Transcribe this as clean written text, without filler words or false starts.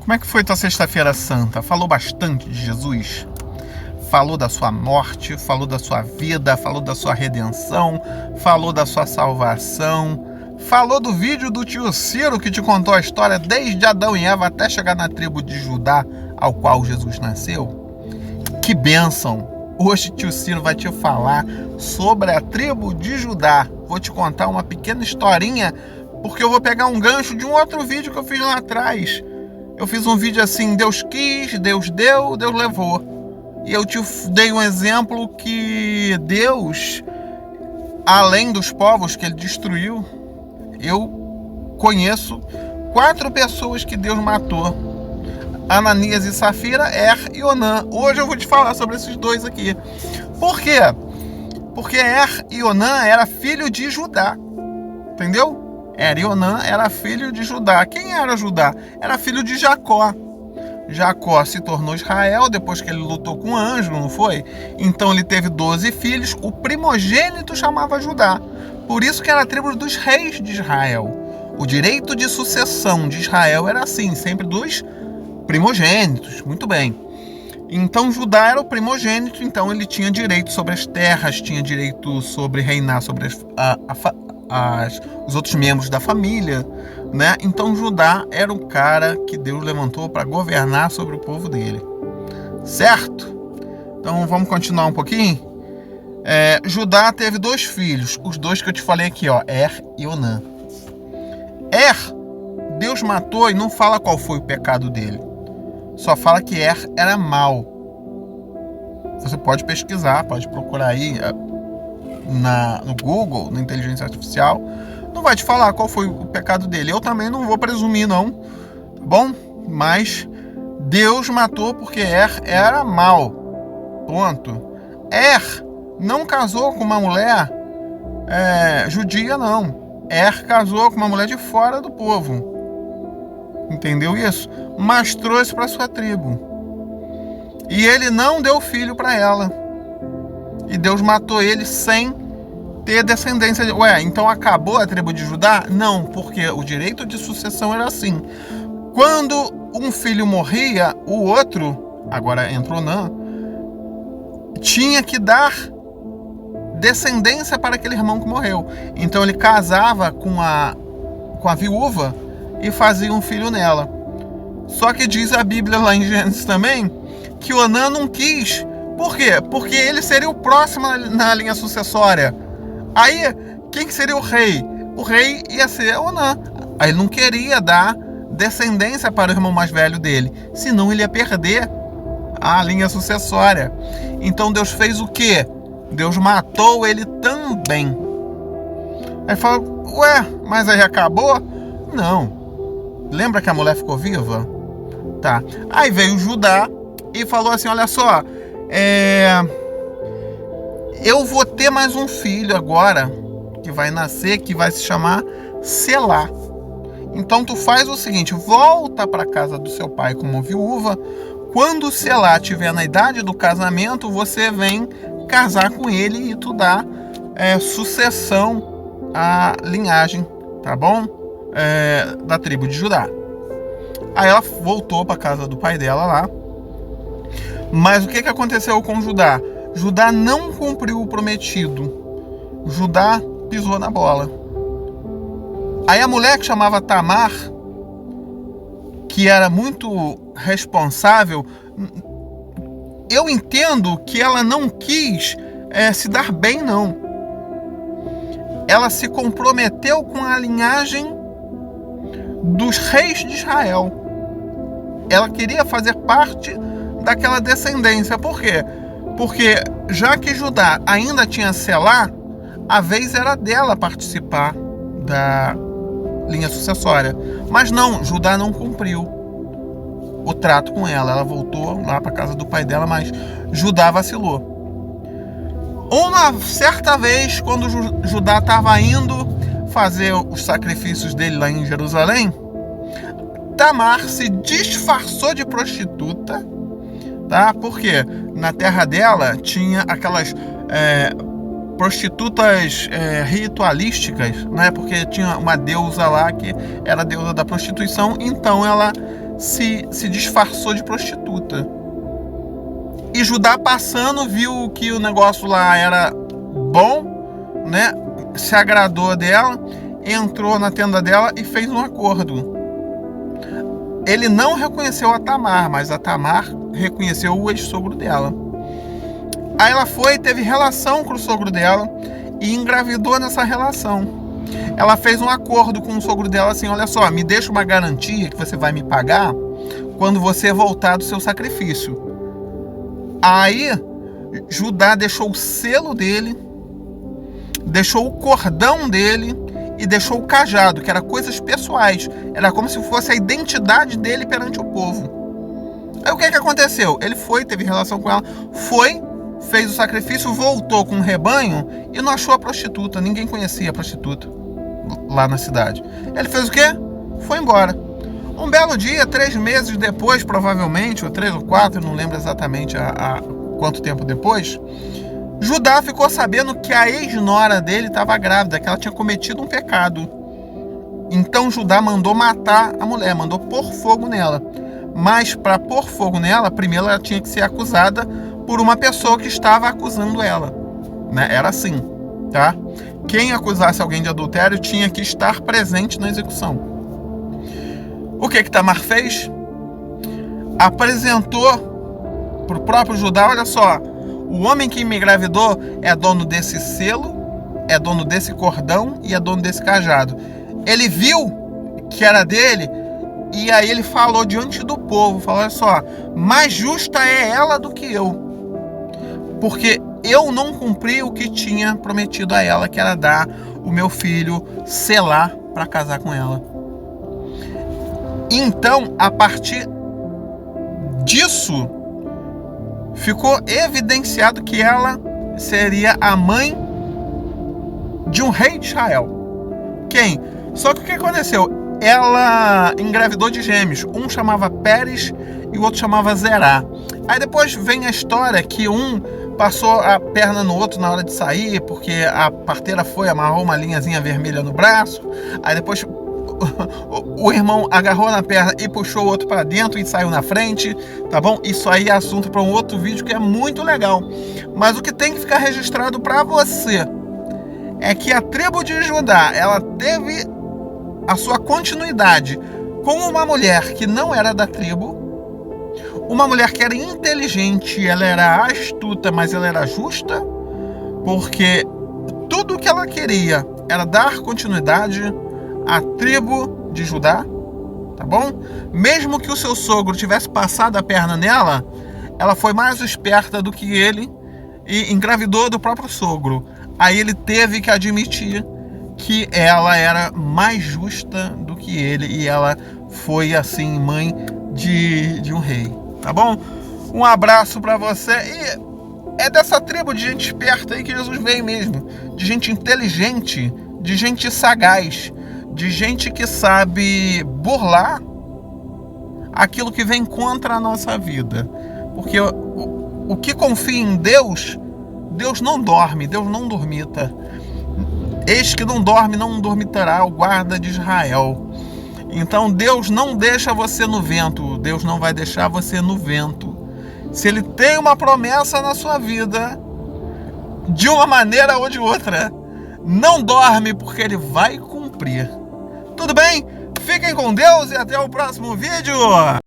Como é que foi tua sexta-feira santa? Falou bastante de Jesus? Falou da sua morte, falou da sua vida, falou da sua redenção, falou da sua salvação, falou do vídeo do tio Ciro que te contou a história desde Adão e Eva até chegar na tribo de Judá, ao qual Jesus nasceu? Que bênção! Hoje tio Ciro vai te falar sobre a tribo de Judá. Vou te contar uma pequena historinha, porque eu vou pegar um gancho de um outro vídeo que eu fiz lá atrás. Eu fiz um vídeo assim, Deus quis, Deus deu, Deus levou. E eu te dei um exemplo que Deus, além dos povos que ele destruiu, eu conheço 4 pessoas que Deus matou. Ananias e Safira, e Onã. Hoje eu vou te falar sobre esses dois aqui. Por quê? Porque e Onã era filho de Judá. Entendeu? e Onã era filho de Judá. Quem era Judá? Era filho de Jacó. Jacó se tornou Israel depois que ele lutou com o anjo, não foi? Então ele teve 12 filhos. O primogênito chamava Judá. Por isso que era a tribo dos reis de Israel. O direito de sucessão de Israel era assim, sempre dos primogênitos. Muito bem. Então Judá era o primogênito, então ele tinha direito sobre as terras, tinha direito sobre reinar sobre os outros membros da família, né? Então Judá era o cara que Deus levantou para governar sobre o povo dele, certo? Então vamos continuar um pouquinho. Judá teve 2 filhos, os 2 que eu te falei aqui, ó, e Onã. Deus matou e não fala qual foi o pecado dele, só fala que era mau. Você pode pesquisar, pode procurar aí no Google, na inteligência artificial. Não vai te falar qual foi o pecado dele. Eu também não vou presumir, não. Tá bom? Mas Deus matou porque era mau. Ponto. Não casou com uma mulher judia, não. Casou com uma mulher de fora do povo. Entendeu isso? Mas trouxe para sua tribo. E ele não deu filho para ela. E Deus matou ele sem ter descendência. Então acabou a tribo de Judá? Não, porque o direito de sucessão era assim. Quando um filho morria, o outro, agora entrou Onã, tinha que dar descendência para aquele irmão que morreu. Então ele casava com a viúva e fazia um filho nela. Só que diz a Bíblia lá em Gênesis também que Onã não quis. Por quê? Porque ele seria o próximo na linha sucessória. Aí, quem seria o rei? O rei ia ser Onã. Aí ele não queria dar descendência para o irmão mais velho dele, senão ele ia perder a linha sucessória. Então Deus fez o quê? Deus matou ele também. Aí fala, mas aí acabou? Não. Lembra que a mulher ficou viva? Tá. Aí veio Judá e falou assim, olha só, eu vou ter mais um filho agora, que vai nascer, que vai se chamar Selá. Então tu faz o seguinte, volta para casa do seu pai como viúva. Quando Selá estiver na idade do casamento, você vem casar com ele e tu dá sucessão à linhagem, tá bom? Da tribo de Judá. Aí ela voltou para casa do pai dela lá. Mas o que aconteceu com Judá? Judá não cumpriu o prometido. Judá pisou na bola. Aí a mulher que chamava Tamar, que era muito responsável, eu entendo que ela não quis se dar bem, não. Ela se comprometeu com a linhagem dos reis de Israel. Ela queria fazer parte daquela descendência. Por quê? Porque já que Judá ainda tinha Selá, a vez era dela participar da linha sucessória. Mas não, Judá não cumpriu o trato com ela. Ela voltou lá para casa do pai dela, mas Judá vacilou. Uma certa vez, quando Judá estava indo fazer os sacrifícios dele lá em Jerusalém, Tamar se disfarçou de prostituta, tá? Porque na terra dela tinha aquelas prostitutas ritualísticas, né? Porque tinha uma deusa lá que era a deusa da prostituição, então ela se disfarçou de prostituta. E Judá, passando, viu que o negócio lá era bom, né? Se agradou dela, entrou na tenda dela e fez um acordo. Ele não reconheceu a Tamar, mas a Tamar reconheceu o ex-sogro dela. Aí ela foi, teve relação com o sogro dela e engravidou nessa relação. Ela fez um acordo com o sogro dela assim: olha só, me deixa uma garantia que você vai me pagar quando você voltar do seu sacrifício. Aí Judá deixou o selo dele, deixou o cordão dele e deixou o cajado, que era coisas pessoais. Era como se fosse a identidade dele perante o povo. Aí o que aconteceu? Ele foi, teve relação com ela, fez o sacrifício, voltou com o rebanho e não achou a prostituta. Ninguém conhecia a prostituta lá na cidade. Ele fez o quê? Foi embora. Um belo dia, 3 meses depois, provavelmente, ou 3 ou 4, não lembro exatamente a quanto tempo depois, Judá ficou sabendo que a ex-nora dele estava grávida, que ela tinha cometido um pecado. Então Judá mandou matar a mulher, mandou pôr fogo nela. Mas para pôr fogo nela, primeiro ela tinha que ser acusada por uma pessoa que estava acusando ela, né? Era assim, tá? Quem acusasse alguém de adultério tinha que estar presente na execução. O que Tamar fez? Apresentou para o próprio Judá: olha só, o homem que me engravidou é dono desse selo, é dono desse cordão e é dono desse cajado. Ele viu que era dele e aí ele falou diante do povo, falou: olha só, mais justa é ela do que eu, porque eu não cumpri o que tinha prometido a ela, que era dar o meu filho, selar para casar com ela. Então, a partir disso, ficou evidenciado que ela seria a mãe de um rei de Israel. Quem? Só que o que aconteceu? Ela engravidou de gêmeos. Um chamava Pérez e o outro chamava Zerá. Aí depois vem a história que um passou a perna no outro na hora de sair, porque a parteira amarrou uma linhazinha vermelha no braço. Aí depois o irmão agarrou na perna e puxou o outro para dentro e saiu na frente, tá bom? Isso aí é assunto para um outro vídeo que é muito legal. Mas o que tem que ficar registrado para você é que a tribo de Judá, ela teve a sua continuidade com uma mulher que não era da tribo, uma mulher que era inteligente, ela era astuta, mas ela era justa, porque tudo o que ela queria era dar continuidade à tribo de Judá, tá bom? Mesmo que o seu sogro tivesse passado a perna nela, ela foi mais esperta do que ele e engravidou do próprio sogro. Aí ele teve que admitir que ela era mais justa do que ele e ela foi assim mãe de um rei, tá bom? Um abraço para você. E é dessa tribo de gente esperta aí que Jesus veio mesmo, de gente inteligente, de gente sagaz, de gente que sabe burlar aquilo que vem contra a nossa vida. Porque o que confia em Deus, Deus não dorme, Deus não dormita. Eis que não dorme, não dormitará o guarda de Israel. Então Deus não deixa você no vento, Deus não vai deixar você no vento. Se Ele tem uma promessa na sua vida, de uma maneira ou de outra, não dorme, porque Ele vai cumprir. Tudo bem? Fiquem com Deus e até o próximo vídeo!